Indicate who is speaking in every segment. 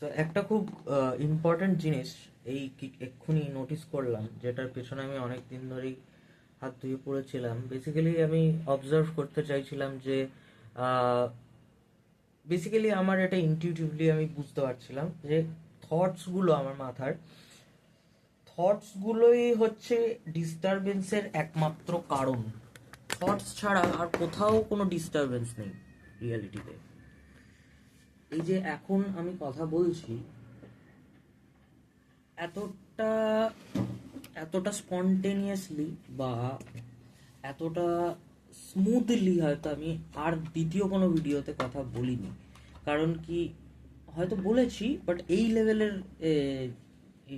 Speaker 1: তো একটা খুব ইম্পর্ট্যান্ট জিনিস এক্ষুনি নোটিস করলাম, যেটার পেছনে আমি অনেক দিন ধরেই হাত ধুয়ে পড়েছিলাম। বেসিক্যালি আমি অবজার্ভ করতে চাইছিলাম যে বেসিক্যালি আমার এটা ইনটিউটিভলি আমি বুঝতে পারছিলাম যে থটসগুলো আমার মাথার থটসগুলোই হচ্ছে ডিস্টারবেন্সের একমাত্র কারণ। থটস ছাড়া আর কোথাও কোনো ডিস্টারবেন্স নেই রিয়ালিটিতে। এই যে এখন আমি কথা বলছি, এতটা এতটা স্পন্টেনিয়াসলি বা এতটা স্মুথলি হয়তো আমি আর দ্বিতীয় কোনো ভিডিওতে কথা বলিনি। কারণ কি, হয়তো বলেছি বাট এই লেভেলের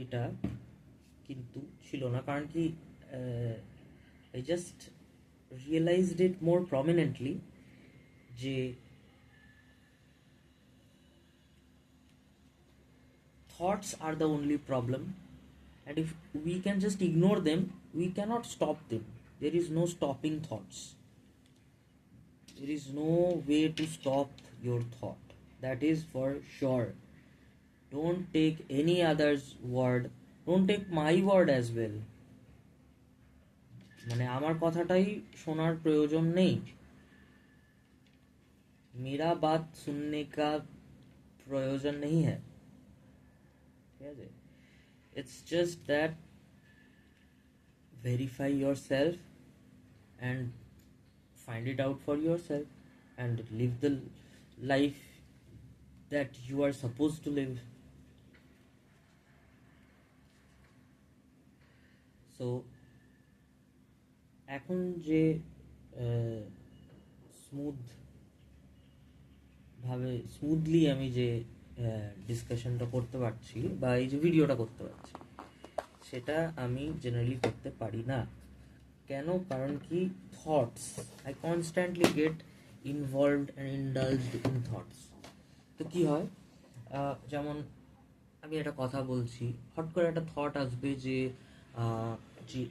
Speaker 1: এটা কিন্তু ছিল না। কারণ কি, I just realised it more prominently যে thoughts are the only problem, and if we can just ignore them, we cannot stop them. There is no stopping thoughts. There is no way to stop your thought, that is for sure. Don't take any other's word, don't take my word as well. মানে আমার কথাটাই শোনার প্রয়োজন নেই। मेरा बात सुनने का प्रयोजन नहीं है। ঠিক আছে, it's just that verify yourself and find it out for yourself and live the life that you are supposed to live. So এখন যে স্মুথলি আমি যে ডিসকাশনটা করতে পারছি বা এই যে ভিডিওটা করতে পারছি, সেটা আমি জেনারেলি করতে পারি না। কেন? কারণ কি, thoughts, I constantly get involved and indulged in thoughts. তো কি হয়, যেমন আমি একটা কথা বলছি, হট করে একটা থট আসবে যে যে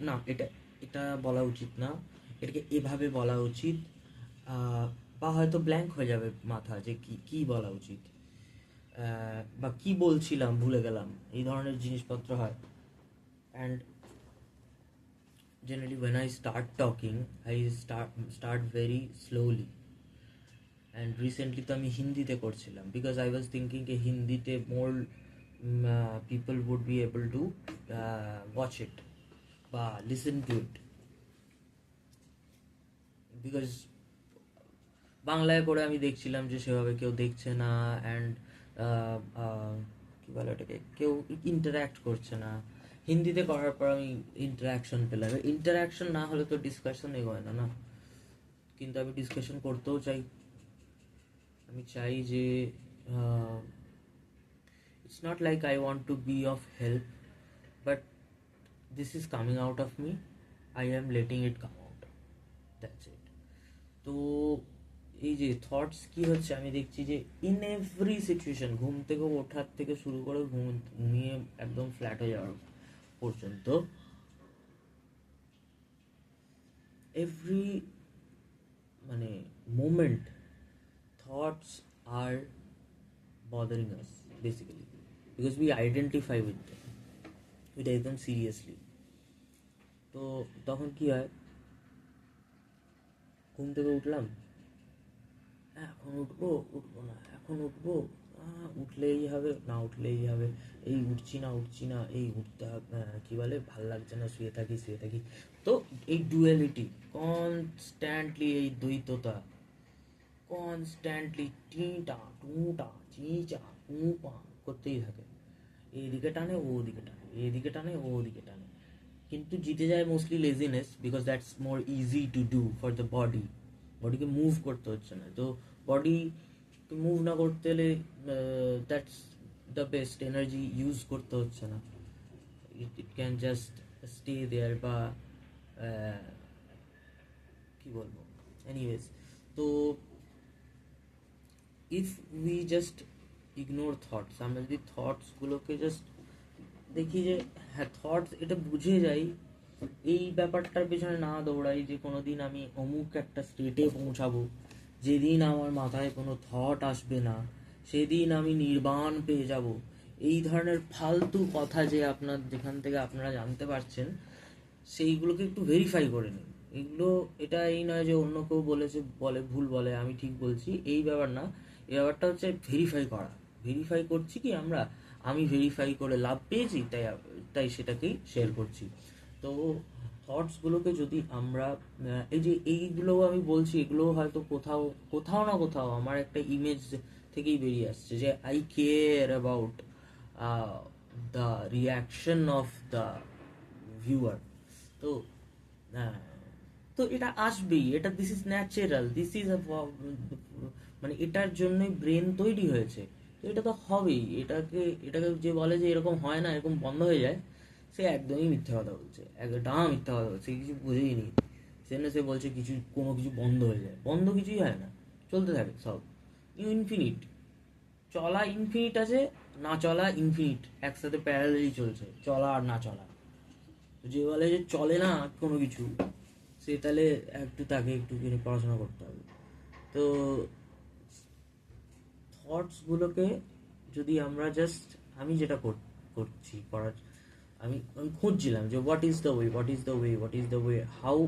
Speaker 1: না, এটা এটা বলা উচিত না, এটাকে এভাবে বলা উচিত। বা হয়তো ব্ল্যাঙ্ক হয়ে যাবে মাথা যে কি কি বলা উচিত, বা কি বলছিলাম ভুলে গেলাম, এই ধরনের জিনিসপত্র হয়। And generally when I start talking, I start very slowly. And recently তো আমি হিন্দিতে করছিলাম, because I was thinking যে হিন্দিতে more people would be able to watch it বা listen to it, because বাংলায় করে আমি দেখছিলাম যে সেভাবে কেউ দেখছে না, অ্যান্ড কি বলে ওটাকে, কেউ ইন্টারাক্ট করছে না। হিন্দিতে করার পর আমি ইন্টারাকশন পেলাম। ইন্টারাকশন না হলে তো ডিসকাশন এগোয় না না। কিন্তু আমি ডিসকাশন করতেও চাই। আমি চাই যে it's not like I want to be of help, but this is coming out of me, I am letting it come out, that's it. তো এই যে থটস কি হচ্ছে, আমি দেখছি যে ইন এভরি সিচুয়েশন, ঘুম থেকে ওঠার থেকে শুরু করে ঘুমিয়ে একদম ফ্ল্যাট হয়ে যাওয়ার পর্যন্ত, এভরি মানে moment thoughts R bothering us basically, because we identify with them, we take them seriously. তো তখন কি হয়, ঘুম থেকে উঠলাম, এখন উঠবো না, এখন উঠবো, উঠলেই হবে না, উঠলেই হবে, এই উঠছি না, এই উঠতে হবে, কি বলে, ভাল লাগছে না, শুয়ে থাকি। তো এই ডুয়ালিটি, কনস্ট্যান্টলি এই দ্বৈততা, কনস্ট্যান্টলি টিটা টুটা চিচা পা করতেই থাকে। এইদিকে টানে ও ওদিকে টানে, এইদিকে টানে ও ওদিকে টানে। কিন্তু জিতে যায় mostly laziness, because that's more easy to do for the বডিকে মুভ করতে হচ্ছে না। তো বডি মুভ না করতে হলে that's the best, energy use করতে হচ্ছে না, it can just stay there বা কি বলবো, এনিওয়েজ। তো if we just ignore thoughts, আমরা যদি থটসগুলোকে জাস্ট দেখি যে হ্যাঁ থটস, এটা বুঝে যাই, এই ব্যাপারটার পেছনে না দৌড়াই যে কোনো দিন আমি অমুক একটা স্টেটে পৌঁছাবো যেদিন আমার মাথায় কোনো থট আসবে না, সেদিন আমি নির্বাণ পেয়ে যাব, এই ধরনের ফালতু কথা যে আপনার যেখান থেকে আপনারা জানতে পারছেন, সেইগুলোকে একটু ভেরিফাই করে নিন। এগুলো এটা এই নয় যে অন্য কেউ বলেছে বলে ভুল বলে আমি ঠিক বলছি, এই ব্যাপার না। এই ব্যাপারটা হচ্ছে ভেরিফাই করা। ভেরিফাই করছি কি আমরা, আমি ভেরিফাই করে লাভ পেয়েছি, তাই তাই সেটাকেই শেয়ার করছি। তো থটসগুলোকে যদি আমরা এই যে এইগুলো আমি বলছি, এগুলো হয়তো কোথাও কোথাও না কোথাও আমার একটা ইমেজ থেকেই বেরিয়ে আসছে যে eye care about the reaction of the viewer. তো আহ, তো এটা আসবেই, এটা this is natural, this is মানে এটার জন্যই ব্রেন তৈরি হয়েছে। তো এটা তো হবেই। এটাকে যে বলে যে এরকম হয় না, এরকম বন্ধ হয়ে যায়, সে একদমই মিথ্যে কথা বলছে, একদম মিথ্যে কথা বলছে, কিছু বুঝেই নি। সে বলছে কিছু কোনো কিছু বন্ধ হয়ে যায়, বন্ধ কিছুই হয় না, চলতে থাকে সব। ইনফিনিট চলা, ইনফিনিট আছে, না চলা ইনফিনিট, একসাথে প্যারালালি চলছে, চলা আর না চলা। তো যে বলে যে চলে না কোনো কিছু, সে তাহলে তাকে একটু পড়াশোনা করতে হবে। তো থটসগুলোকে যদি আমরা জাস্ট, আমি যেটা করছি করার, আমি খুঁজছিলাম যে what is the way how.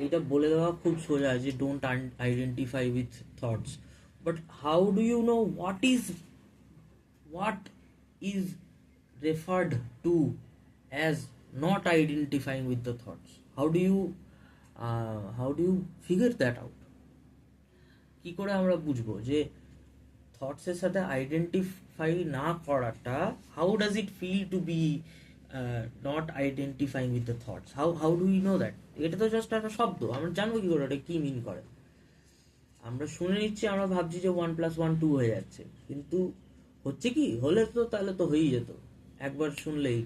Speaker 1: এটা বলে দেওয়া খুব সোজা যে don't identify with thoughts, but how do you know what is referred to as not identifying with the thoughts? How do you figure that out? কি করে আমরা বুঝবো যে থটসের সাথে আইডেন্টিফাই না করাটা, how does it feel to be not identifying with the thoughts? How do you know that? এটা তো জাস্ট একটা শব্দ, আমরা জানবো কি করে ওটা কি মিন করে? আমরা শুনে নিচ্ছি, আমরা ভাবছি যে 1+1 2 হয়ে যাচ্ছে, কিন্তু হচ্ছে কি? হলে তো তাহলে তো হয়েই যেত, একবার শুনলেই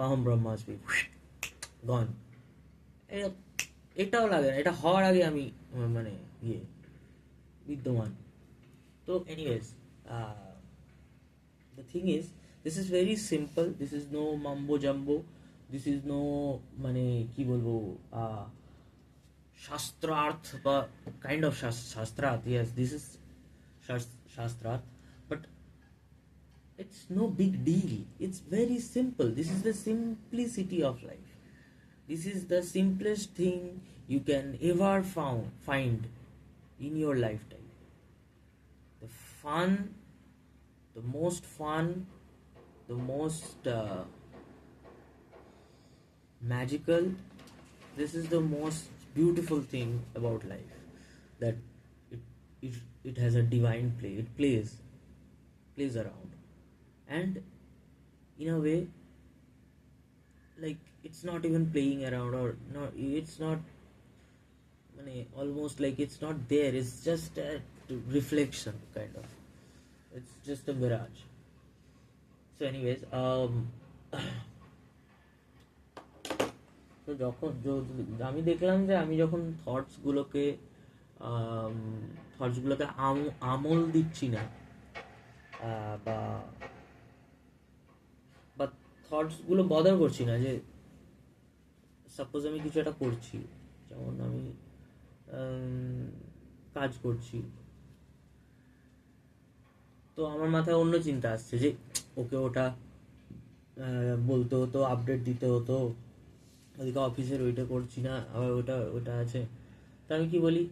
Speaker 1: অহম ব্রহ্মাস্মি গন। এটাও লাগে না, এটা হওয়ার আগে আমি মানে বিদ্যমান। তো anyways, the thing is, this is very simple, this is no mambo jumbo, this is no মানে কি বলবো শাস্ত্রার্থ বা কাইন্ড অফ শাস্ত্রার্থ, yes this is শাস্ত্রার্থ, but it's no big deal, it's very simple. This is the simplicity of life, this is the simplest thing you can ever find in your lifetime. The fun, the most fun, the most magical, this is the most beautiful thing about life, that it it, it has a divine play, it plays around, and in a way, like it's not even playing around, or no, it's not মানে almost like it's not there, it's just a reflection kind of, it's just a mirage. So anyways, তো যখন আমি দেখলাম যে আমি যখন থটসগুলোকে আমল দিচ্ছি না, বা বা থটসগুলো বদার করছি না, যে সাপোজ আমি কিছু একটা করছি, যেমন আমি কাজ করছি, তো আমার মাথায় অন্য চিন্তা আসছে যে ওকে ওটা বলতে হতো, আপডেট দিতে হতো, ওদিকে অফিসের ওইটা করছি না, আবার ওটা আছে। তো আমি কি বলি,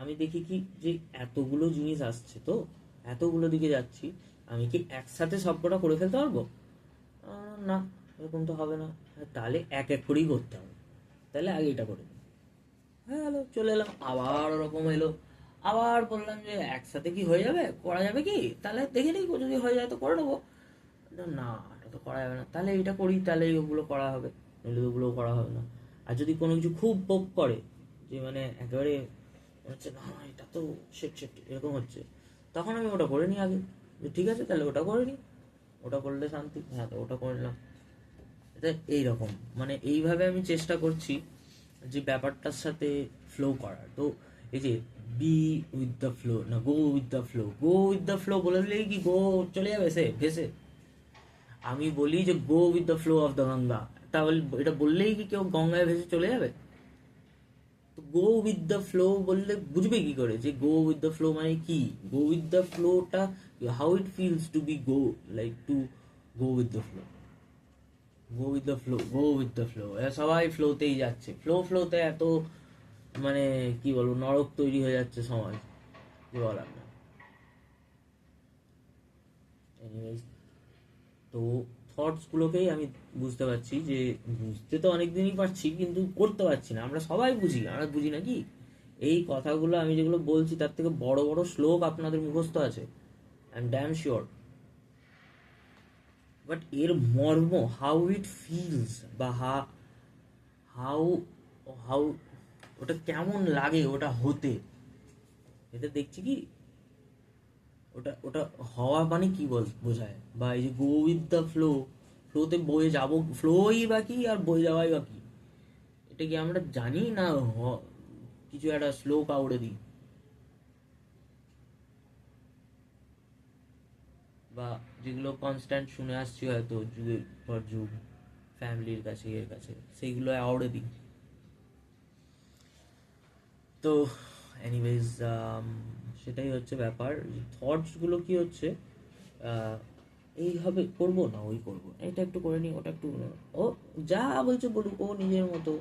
Speaker 1: আমি দেখি কি যে এতগুলো জিনিস আসছে, তো এতগুলো দিকে যাচ্ছি, আমি কি একসাথে সবকটা করে ফেলতে পারবো? না, এরকম তো হবে না। তাহলে এক এক করেই করতে হবে, তাহলে আগে এটা করে হ্যাঁ এলো, চলে এলাম, আবার ওরকম এলো, আবার বললাম যে একসাথে কি হয়ে যাবে, করা যাবে কি, তাহলে দেখে নিই, যদি হয়ে যায় তো করে নেবো। না, এটা তো করা যাবে না, তাহলে এটা করি, তাহলে ওগুলো করা হবে, নইলে ওগুলো করা হবে না। আর যদি কোনো কিছু খুব পোপ করে, যে মানে একেবারে হচ্ছে না এটা তো শেট এরকম হচ্ছে, তখন আমি ওটা করে নিই আগে, যে ঠিক আছে তাহলে ওটা করে নিই, ওটা করলে শান্তি, হ্যাঁ তো ওটা করে নিলাম। এটা এইরকম, মানে এইভাবে আমি চেষ্টা করছি যে ব্যাপারটার সাথে ফ্লো করার। তো এই যে বি উইথ দ্য ফ্লো, না গো উইথ দ্য ফ্লো বলে দিলেই কি গো চলে যাবে সে ভেসে? আমি বলি যে গো with the flow of the Ganga, তাহলে এটা বললেই কি কেউ গঙ্গায় ভেসে চলে যাবে? তো গো উইথ দ্য ফ্লো বললে বুঝবে কি করে যে গো উইথ দ্য ফ্লো মানে কি? গো উইথ দ্য ফ্লোটা how it feels to be go, like to go with the flow. Go with the flow, go with the flow, সবাই ফ্লোতেই যাচ্ছে, ফ্লোতে এত মানে কি বলবো নরক তৈরি হয়ে যাচ্ছে সমাজ, যে বলার না। এনিওয়েজ, তো থটস গুলোকেই আমি বুঝতে পারছি যে বুঝতে তো অনেকদিনই পারছি কিন্তু করতে পারছি না। আমরা সবাই বুঝি, আমরা বুঝি না কি এই কথাগুলো আমি যেগুলো বলছি তার থেকে বড় বড় শ্লোক আপনাদের মুখস্থ আছে, I am damn sure. But এর মর্ম, হাউ ইট ফিলস, বা হাউ হাউ ওটা কেমন লাগে ওটা হতে, এটা দেখছি কি ওটা ওটা হওয়া মানে কি বোঝায়, বা এই যে গো উইথ দ্য ফ্লো, ফ্লোতে বয়ে যাবো, ফ্লোই বা কি আর বয়ে যাওয়াই বা কি, এটা কি আমরা জানি না কিছু একটা শ্লোক আউড়ে দিই, বা যেগুলো কনস্ট্যান্ট শুনে আসছি হয়তো যুগের পর যুগ ফ্যামিলির কাছে এর কাছে, সেইগুলো আউড়ে দিই। তো এনিওয়েজ, সেটাই হচ্ছে ব্যাপার। থটসগুলো কি হচ্ছে, এইভাবে করবো না ওই করবো, এটা একটু করে নিই, ওটা একটু ও যা বলছে বলুক, ও নিজের মতো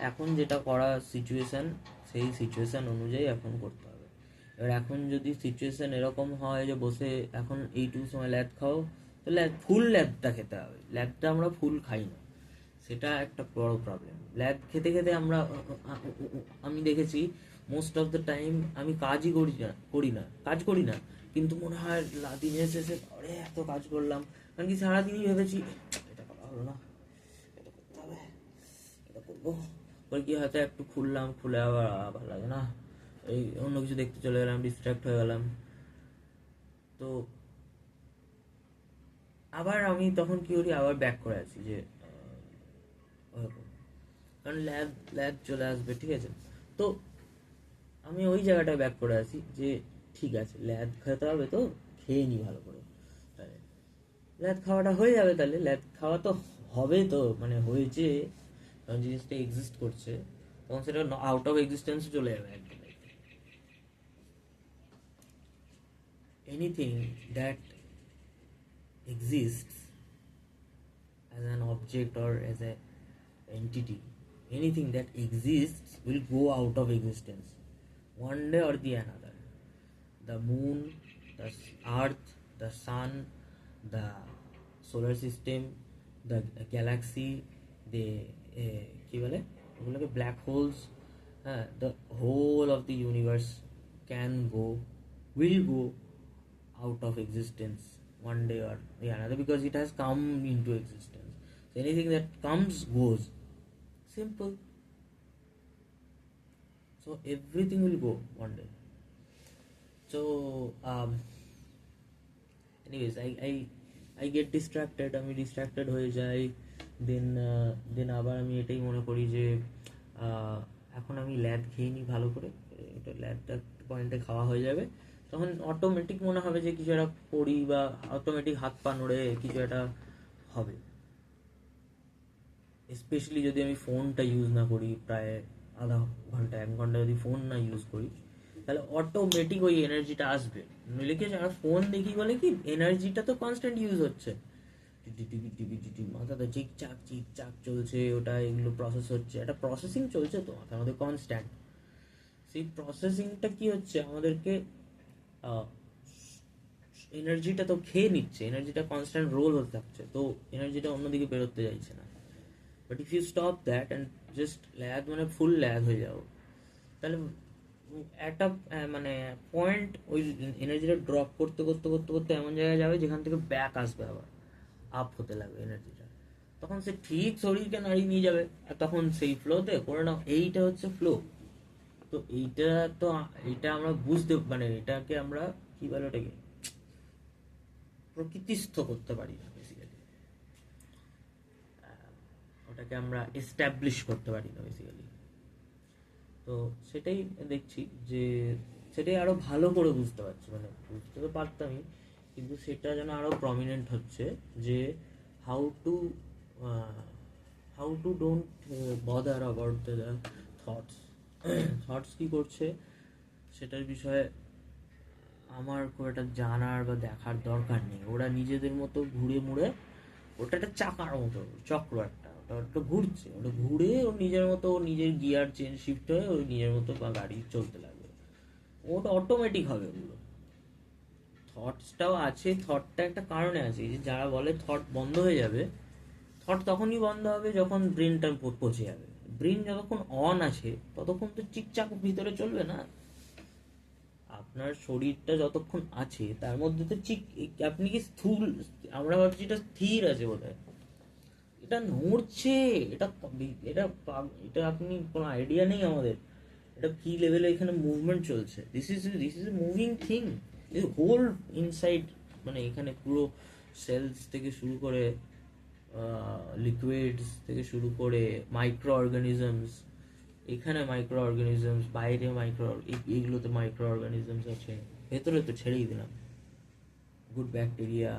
Speaker 1: এখন যেটা করা সিচুয়েশন, সেই সিচুয়েশন অনুযায়ী এখন করতে হবে। এবার এখন যদি সিচুয়েশন এরকম হয় যে বসে এখন এইটুকু সময় ল্যাদ খাও, তো ফুল ল্যাদটা খেতে হবে। ল্যাদটা আমরা ফুল খাই না, সেটা একটা বড় প্রবলেম। ল্যাদ খেতে খেতে আমরা আমি দেখেছি মোস্ট অফ দ্য টাইম আমি কাজই কাজ করি না, কিন্তু মনে হয় দিনের শেষে আরে এত কাজ করলাম, কারণ কি সারাদিনই ভেবেছি এটা করা হলো না, এটা করতে হবে, এটা করবো, পরে কি হয়তো একটু খুলে আবার ভালো লাগে না, এই অন্য কিছু দেখতে চলে গেলাম, ডিস্ট্র্যাক্ট হয়ে গেলাম। তো আবার আমি তখন কি করি, আবার ব্যাক করে আছি যে ওরকম, কারণ ল্যাব ল্যাব চলে আসবে, ঠিক আছে। তো আমি ওই জায়গাটায় ব্যাক করে আছি যে ঠিক আছে ল্যাদ খেতে হবে, তো খেয়ে নি ভালো করে, তাহলে ল্যাদ খাওয়াটা হয়ে যাবে, তাহলে ল্যাদ খাওয়া তো হবে, তো মানে হয়েছে, কারণ জিনিসটা এক্সিস্ট করছে, তখন সেটা আউট অফ এক্সিস্টেন্স চলে যাবে একদম। Anything that exists as an object or as a entity, anything that exists will go out of existence one day or the another. The moon, the earth, the sun, the solar system, the galaxy, the কি বলে ওগুলোকে black holes, the whole of the universe can go, will go out of existence one day or the another, because it has come into existence. So anything that comes goes, simple. So everything will go one day. So anyways, I get distracted, আমি distracted হয়ে যাই, দেন আবার আমি এটাই মনে করি যে এখন আমি ল্যাদ খেয়ে নিই ভালো করে, এটা ল্যাদটা পয়েন্টে খাওয়া হয়ে যাবে, তখন অটোমেটিক মনে হবে যে কিছু একটা করি, বা অটোমেটিক হাত পা নড়ে কিছু একটা হবে। স্পেশালি যদি আমি ফোনটা ইউজ না করি, প্রায় আধা ঘন্টা 1 ঘন্টা যদি ফোন না ইউজ করি, তাহলে অটোমেটিক ওই এনার্জিটা আসবে। নইলে কি আমরা ফোন দেখি বলে কি এনার্জিটা তো কনস্ট্যান্ট ইউজ হচ্ছে, মাথাটা চিকচাক চলছে, ওটা এগুলো প্রসেস হচ্ছে, একটা প্রসেসিং চলছে তো মাথার মধ্যে কনস্ট্যান্ট। সেই প্রসেসিংটা কি হচ্ছে, আমাদেরকে এনার্জিটা তো খেয়ে নিচ্ছে, এনার্জিটা কনস্ট্যান্ট রোল হতে থাকছে, তো এনার্জিটা অন্যদিকে বেরোতে চাইছে না। But if you stop that and just lag মানে ফুল ল্যাগ হয়ে যাও, তাহলে একটা মানে পয়েন্ট ওই এনার্জিটা ড্রপ করতে করতে করতে করতে এমন জায়গায় যাবে যেখান থেকে ব্যাক আসবে, আবার আপ হতে লাগবে এনার্জিটা, তখন সে ঠিক শরীরকে নাড়িয়ে নিয়ে যাবে, আর তখন সেই ফ্লোতে করে নাও, এইটা হচ্ছে ফ্লো। তো এইটা আমরা বুঝতে মানে এটাকে আমরা কি বলে ওটাকে প্রকৃতিস্থ করতে পারি না বেসিক্যালি, ওটাকে আমরা এস্টাবলিশ করতে পারি না বেসিক্যালি। তো সেটাই দেখছি যে সেটাই আরো ভালো করে বুঝতে পারছি, মানে বুঝতে তো পারতামই, কিন্তু সেটা যেন আরো প্রমিনেন্ট হচ্ছে যে how to how to don't bother about the thoughts, thoughts কী করছে সেটার বিষয়ে আমার খুব একটা জানার বা দেখার দরকার নেই। ওরা নিজেদের মতো ঘুরে মুড়ে, ওটা একটা চাকার মতো চক্র, একটা ওটা ওটা ঘুরছে, ওটা ঘুরে ওর নিজের মতো, ওর নিজের গিয়ার চেঞ্জ শিফট হয়ে ওই নিজের মতো বা গাড়ি চলতে লাগবে। ওটা অটোমেটিক হবে ওগুলো। থটসটাও আছে, থটটা একটা কারণে আছে। এই যে যারা বলে থট বন্ধ হয়ে যাবে, থট তখনই বন্ধ হবে যখন ব্রেনটা পচে যাবে। ব্রেন যতক্ষণ অন আছে ততক্ষণ তো চিকচাক ভিতরে চলবে না। আপনার শরীরটা যতক্ষণ আছে তার মধ্যে তো আপনি কি স্থূল, আমরা ভাবছি এটা স্থির আছে বোধহয়, এটা নড়ছে, এটা এটা এটা আপনি কোনো আইডিয়া নেই আমাদের এটা কি লেভেলে এখানে মুভমেন্ট চলছে। This is a moving thing, whole inside, মানে এখানে পুরো সেলস থেকে শুরু করে লিকুইডস থেকে শুরু করে মাইক্রো অর্গানিজমস, এখানে মাইক্রো অর্গানিজমস, বাইরে মাইক্রো, এইগুলোতে মাইক্রো অর্গানিজমস আছে, ভেতরে তো ছেড়েই দিলাম গুড ব্যাকটেরিয়া,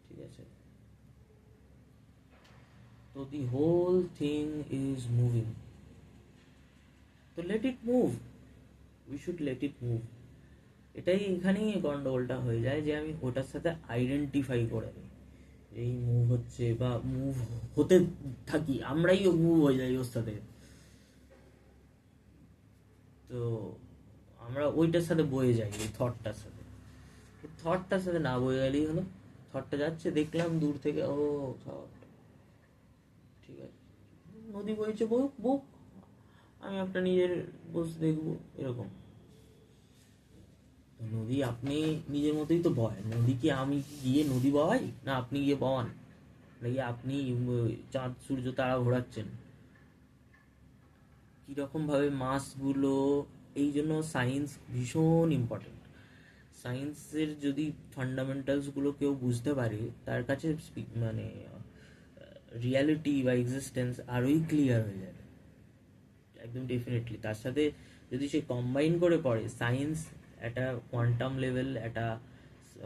Speaker 1: ঠিক আছে। তো the whole thing is moving, তো let it move, we should let it move. এটাই এখানেই গন্ডগোলটা হয়ে যায় যে আমি ওটার সাথে আইডেন্টিফাই করে নিই, এই মুভ হচ্ছে বা মুভ হতে থাকি, আমরাই মুভ হয়ে যাই ওর সাথে। তো আমরা ওইটার সাথে বয়ে যাই, এই থটটার সাথে। থটটার সাথে না বয়ে গেলেই হলো, থটটা যাচ্ছে দেখলাম দূর থেকে, ও থট, ঠিক আছে, নদী বইছে, বউক বউক, আমি একটা নিজের বসে দেখবো, এরকম। তো নদী আপনি নিজের মতোই তো বয়, নদী কি আমি গিয়ে নদী বওয়াই, না আপনি গিয়ে বওয়ান, নাকি আপনি চাঁদ সূর্য তারা ঘোরাচ্ছেন, কিরকম ভাবে মাসগুলো। এই জন্য সায়েন্স ভীষণ ইম্পর্টেন্ট। সায়েন্সের যদি ফান্ডামেন্টালসগুলো কেউ বুঝতে পারে, তার কাছে মানে রিয়ালিটি বা এক্সিস্টেন্স আরোই ক্লিয়ার হয়ে যাবে, একদম ডেফিনেটলি। তার সাথে যদি সে কম্বাইন করে পড়ে সায়েন্স, একটা কোয়ান্টাম লেভেল, একটা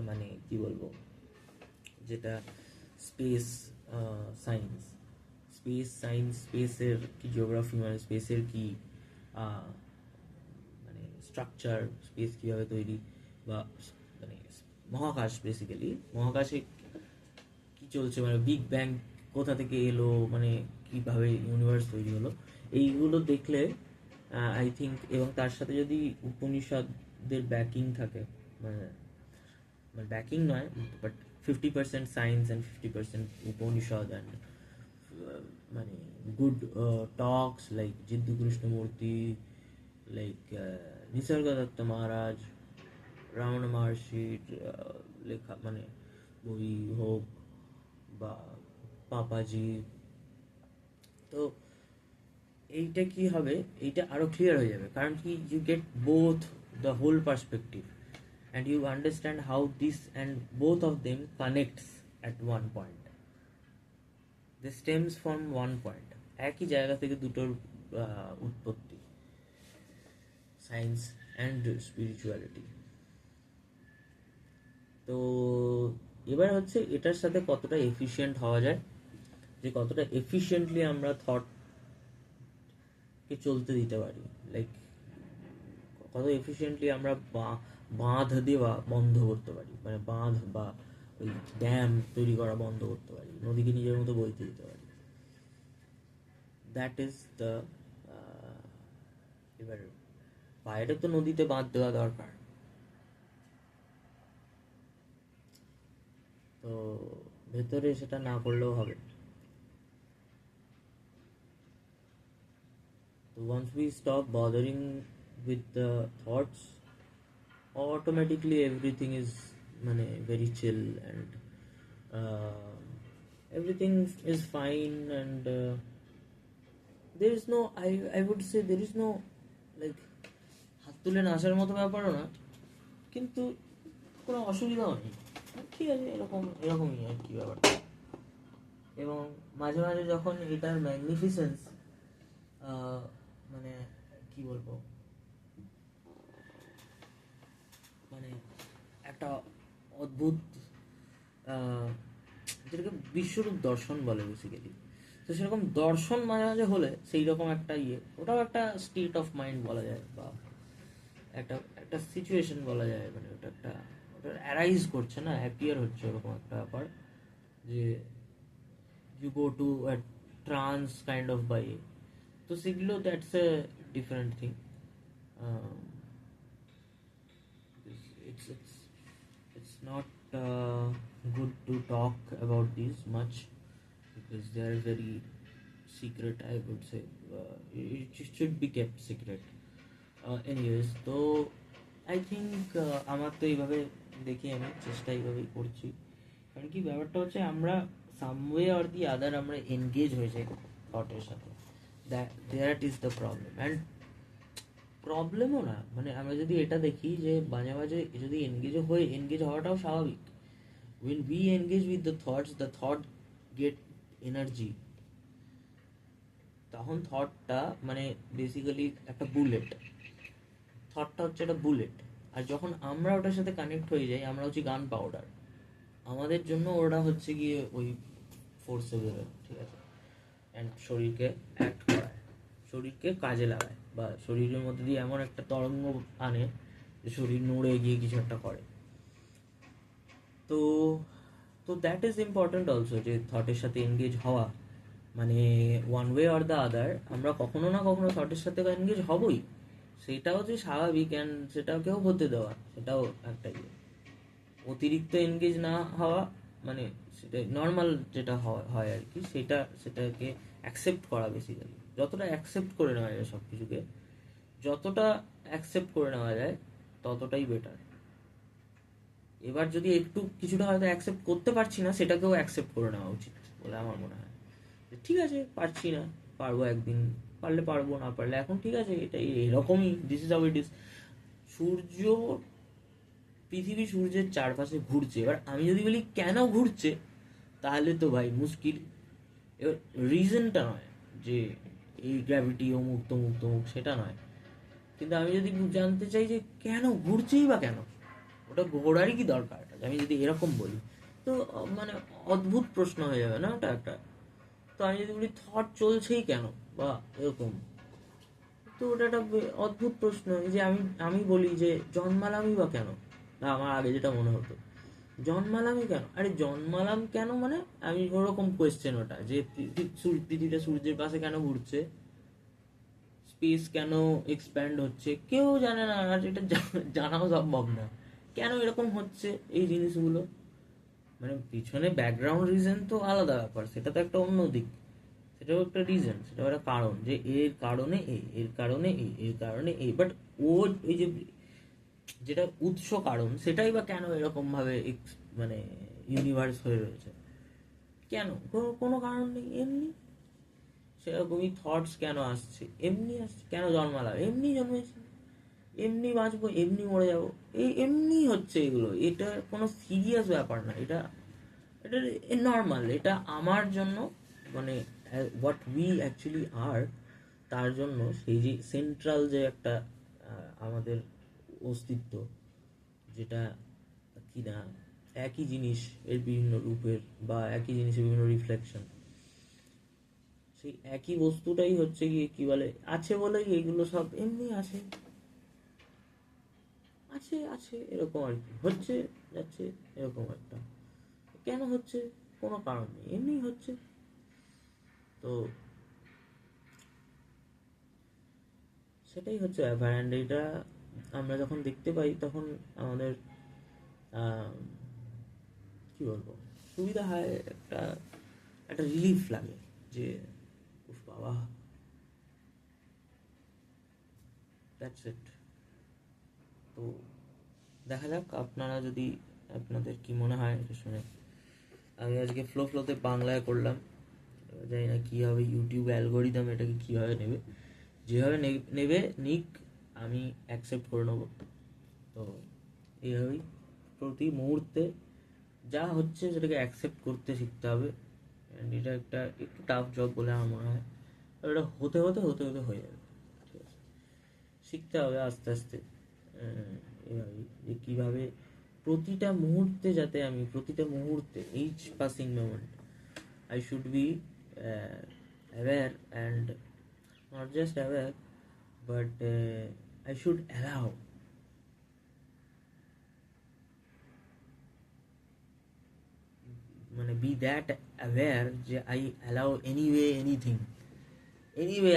Speaker 1: মানে কি বলবো, যেটা স্পেস সায়েন্স, স্পেসের কি জিওগ্রাফি, মানে স্পেসের কি মানে স্ট্রাকচার, স্পেস কীভাবে তৈরি, বা মানে মহাকাশ, বেসিক্যালি মহাকাশে কি চলছে, মানে বিগ ব্যাং কোথা থেকে এলো, মানে কিভাবে ইউনিভার্স তৈরি হলো, এইগুলো দেখলে আই থিঙ্ক, এবং তার সাথে যদি উপনিষদদের ব্যাকিং থাকে, মানে মানে ব্যাকিং নয়, but 50% science and 50% Upanishad and মানে গুড টক্স লাইক জিদ্দু কৃষ্ণমূর্তি, লাইক নিসর্গ দত্ত মহারাজ, রামন মহর্ষির লেখা, মানে বই হোক, বা পাপাজি, তো এইটা কি হবে, এইটা আরো ক্লিয়ার হয়ে যাবে। কারণ কি, you get both the whole perspective and you understand how this and both of them connects at one point, they stems from one point, একই জায়গা থেকে দুটোর উৎপত্তি, সায়েন্স অ্যান্ড স্পিরিচুয়ালিটি। তো এবার হচ্ছে এটার সাথে কতটা এফিশিয়েন্ট হওয়া যায়, যে কতটা এফিশিয়েন্টলি আমরা থটকে চলতে দিতে পারি, লাইক কত এফিশিয়েন্টলি আমরা বাঁধ দেওয়া বন্ধ করতে পারি, মানে বাঁধ বা ওই ড্যাম তৈরি করা বন্ধ করতে পারি, নদীকে নিজের মতো বইতে দিতে পারি। দ্যাট ইজ দ্য, এবার বাইরে তো নদীতে বাঁধ দেওয়া দরকার, তো ভেতরে সেটা না করলেও হবে। তো once we stop bothering with the thoughts, automatically everything is মানে very chill and everything is fine, and there is no, I would say there is no like হাত তুলে নাচার মতো ব্যাপারও না, কিন্তু কোনো অসুবিধাও নেই, ঠিক আছে, এরকমই আর কি ব্যাপারটা। এবং মাঝে মাঝে যখন এটার ম্যাগনিফিসেন্স, মানে কি বলবো, মানে একটা অদ্ভুত, যেটাকে বিশ্বরূপ দর্শন বলে বেসিক্যালি, তো সেরকম দর্শন মাঝে মাঝে হলে সেই রকম একটা ওটাও একটা স্টেট অফ মাইন্ড বলা যায়, বা একটা একটা সিচুয়েশন বলা যায়, মানে ওটা একটা ওটা অ্যারাইজ করছে না, অ্যাপিয়ার হচ্ছে ওরকম একটা ব্যাপার, যে you go to a trance kind of vibe. তো সেগুলো that's a different thing. It's not good to talk about these much because they are very secret, I would say. It should be kept secret. Anyways, তো I think আমার তো এইভাবে দেখি, আমি চেষ্টা এইভাবেই করছি। কারণ কি ব্যাপারটা হচ্ছে, আমরা সামওয়ে অর দি আদার আমরা এনগেজ হয়ে যাই থটের সাথে, that is the problem. And প্রবলেমও না, মানে আমরা যদি এটা দেখি যে মাঝে মাঝে যদি এনগেজ হওয়াটাও স্বাভাবিক। when we engage with the thought get energy, তখন থটটা মানে বেসিক্যালি একটা বুলেট, থটটা হচ্ছে একটা বুলেট। আর যখন আমরা ওটার সাথে কানেক্ট হয়ে যাই, আমরা হচ্ছে গান পাউডার, আমাদের জন্য ওরা হচ্ছে গিয়ে ওই ফোর্সে বেরোয়, ঠিক আছে, অ্যান্ড শরীরকে অ্যাক্ট করায়, শরীরকে কাজে লাগায়, বা শরীরের মধ্যে দিয়ে এমন একটা তরঙ্গ আনে যে শরীর নড়ে গিয়ে কিছু একটা করে। তো তো দ্যাট ইজ ইম্পর্ট্যান্ট অলসো, যে থটের সাথে এনগেজ হওয়া, মানে one way or the other আমরা কখনো না কখনো থটের সাথে এনগেজ হবই, সেটাও যে স্বাভাবিক, অ্যান্ড সেটাকেও হতে দেওয়া, সেটাও একটা অতিরিক্ত এনগেজ না হওয়া, মানে সেটা নর্মাল যেটা হয় আর কি, সেটাকে অ্যাকসেপ্ট করা, বেসিক্যালি যতটা অ্যাকসেপ্ট করে নেওয়া যায় সব কিছুকে, যতটা অ্যাকসেপ্ট করে নেওয়া যায় ততটাই বেটার। এবার যদি একটু কিছুটা হয়তো অ্যাকসেপ্ট করতে পারছি না, সেটাকেও অ্যাকসেপ্ট করে নেওয়া উচিত বলে আমার মনে হয়। ঠিক আছে, পারছি না, পারবো একদিন, পারলে পারবো, না পারলে এখন ঠিক আছে, এটা এরকমই, this is how it is. পৃথিবী সূর্যের চারপাশে ঘুরছে, এবার আমি যদি বলি কেন ঘুরছে, তাহলে তো ভাই মুশকিল। এবার রিজনটা নয় যে এই গ্র্যাভিটি অমুক তমুক তমুক, সেটা নয়, কিন্তু আমি যদি জানতে চাই যে কেন ঘুরছেই বা কেন, ওটা ঘোরারই কি দরকার, আমি যদি এরকম বলি, তো মানে অদ্ভুত প্রশ্ন হয়ে যাবে না ওটা একটা। তো আমি যদি বলি থট চলছেই কেন, বা এরকম, তো ওটা একটা অদ্ভুত প্রশ্ন। যে আমি বলি যে জন্মালামই বা কেন, না আমার আগে যেটা মনে হতো, জন্মালামই কেন, আরে জন্মালাম কেন, মানে আমি ওরকম কোয়েশ্চেন ওটা, যে পৃথিবীটা সূর্যের পাশে কেন ঘুরছে, স্পেস কেন এক্সপ্যান্ড হচ্ছে, কেউ জানে না, আর এটা জানাও সম্ভব না, কেন এরকম হচ্ছে এই জিনিসগুলো, মানে পিছনে ব্যাকগ্রাউন্ড রিজন তো আলাদা ব্যাপার, সেটা তো একটা অন্য দিক, সেটাও একটা রিজন, সেটাও একটা কারণ, যে এর কারণে এর কারণে এর কারণে বাট ও ওই যে যেটা উৎস কারণ, সেটাই বা কেন এরকম ভাবে মানে ইউনিভার্স হয়ে রয়েছে, কেন, কোনো কারণ নেই, এমনি। সেরকমই থটস কেন আসছে, এমনি আসছে, কেন জন্মালাম, এমনি জন্মেছি, এমনি বাঁচবো, এমনি মরে যাবো, এমনি হচ্ছে এগুলো, এটা কোনো সিরিয়াস ব্যাপার না, এটা এটা নর্মাল, এটা আমার জন্য, মানে হোয়াট উই অ্যাকচুয়ালি আর, তার জন্য সেই যে সেন্ট্রাল যে একটা আমাদের অস্তিত্ব, যেটা কি না একই জিনিস এর বিভিন্ন রূপের, বা একই জিনিসের বিভিন্ন রিফ্লেকশন, সেই একই বস্তুটাই হচ্ছে গিয়ে কি বলে আছে বলেই এইগুলো সব এমনি আছে, আছে আছে এরকম আর কি, হচ্ছে যাচ্ছে এরকম একটা, কেন হচ্ছে কোনো কারণ নেই, এমনি হচ্ছে। তো সেটাই হচ্ছে ব্যাপার, অ্যান্ড এটা আমরা যখন দেখতে পাই তখন আমাদের কি বলবো, সুবিধা হয়, একটা একটা রিলিফ লাগে, যে উফ বাবা, দ্যাটস ইট। তো দেখা যাক আপনারা যদি, আপনাদের কি মনে হয় এটা শুনে। আমি আজকে ফ্লোতে বাংলায় করলাম, জানি না কী হবে, ইউটিউব অ্যালগোরিদম এটাকে কীভাবে নেবে, যেভাবে নেবে নিক, আমি অ্যাকসেপ্ট করে নেবো। তো এইভাবেই প্রতি মুহূর্তে যা হচ্ছে সেটাকে অ্যাকসেপ্ট করতে শিখতে হবে, অ্যান্ড এটা একটা একটু টাফ জব বলে আমার মনে হয়, এটা হতে হতে হতে হতে হয়ে যাবে, ঠিক আছে, শিখতে হবে আস্তে আস্তে। এভাবেই যে কীভাবে প্রতিটা মুহূর্তে, যাতে আমি প্রতিটা মুহূর্তে, H passing moment I should be aware, and not just aware, but I should allow মানে be that aware যে I allow anyway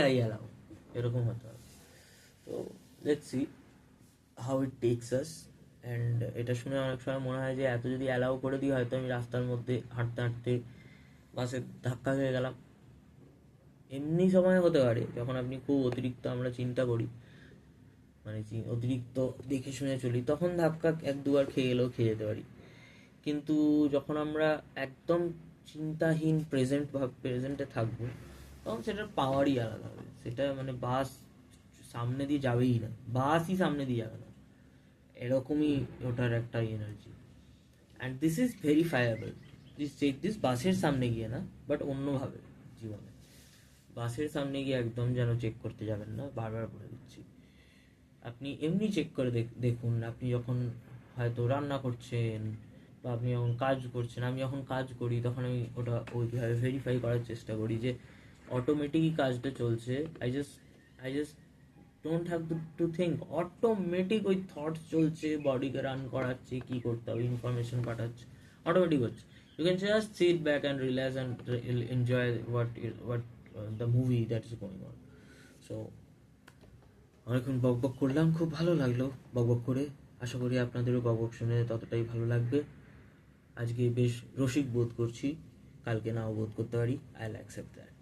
Speaker 1: I allow, এরকম হতে হবে। তো let's see how it tax us. And এটা শুনে অনেক সময় মনে হয় যে এত যদি অ্যালাউ করে দিই হয়তো আমি রাস্তার মধ্যে হাঁটতে হাঁটতে বাসে ধাক্কা খেয়ে গেলাম। এমনি সময় হতে পারে যখন আপনি খুব অতিরিক্ত আমরা চিন্তা করি, মানে অতিরিক্ত দেখে শুনে চলি, তখন ধাক্কা এক দুবার খেয়ে গেলেও খেয়ে যেতে পারি। কিন্তু যখন আমরা একদম চিন্তাহীন প্রেজেন্টে থাকবো, তখন সেটার পাওয়ারই আলাদা হবে। সেটা মানে বাস সামনে দিয়ে যাবেই না, বাসই সামনে দিয়ে যাবে না, এরকমই ওটার একটা energy. And this is verifiable. Please check this, বাসের সামনে গিয়ে না, বাট অন্যভাবে জীবনে। বাসের সামনে গিয়ে একদম যেন চেক করতে যাবেন না, বারবার বলে দিচ্ছি। আপনি এমনি চেক করে দেখুন, আপনি যখন হয়তো রান্না করছেন বা আপনি যখন কাজ করছেন, আমি যখন কাজ করি তখন আমি ওটা ওইভাবে ভেরিফাই করার চেষ্টা করি যে অটোমেটিকই কাজটা চলছে। I just don't have to think, automatic ওই থটস চলছে, বডিকে রান করাচ্ছে, কি করতে হবে, ইনফরমেশন পাঠাচ্ছে, অটোমেটিক হচ্ছে। You can just sit back and relax and enjoy what the movie that is going on. So অনেকক্ষণ বকবক করলাম, খুব ভালো লাগলো বকবক করে। আশা করি আপনাদেরও বকবক শুনে ততটাই ভালো লাগবে। আজকে বেশ রসিক বোধ করছি, কালকে নাও বোধ করতে পারি, আই উইল অ্যাকসেপ্ট দ্যাট।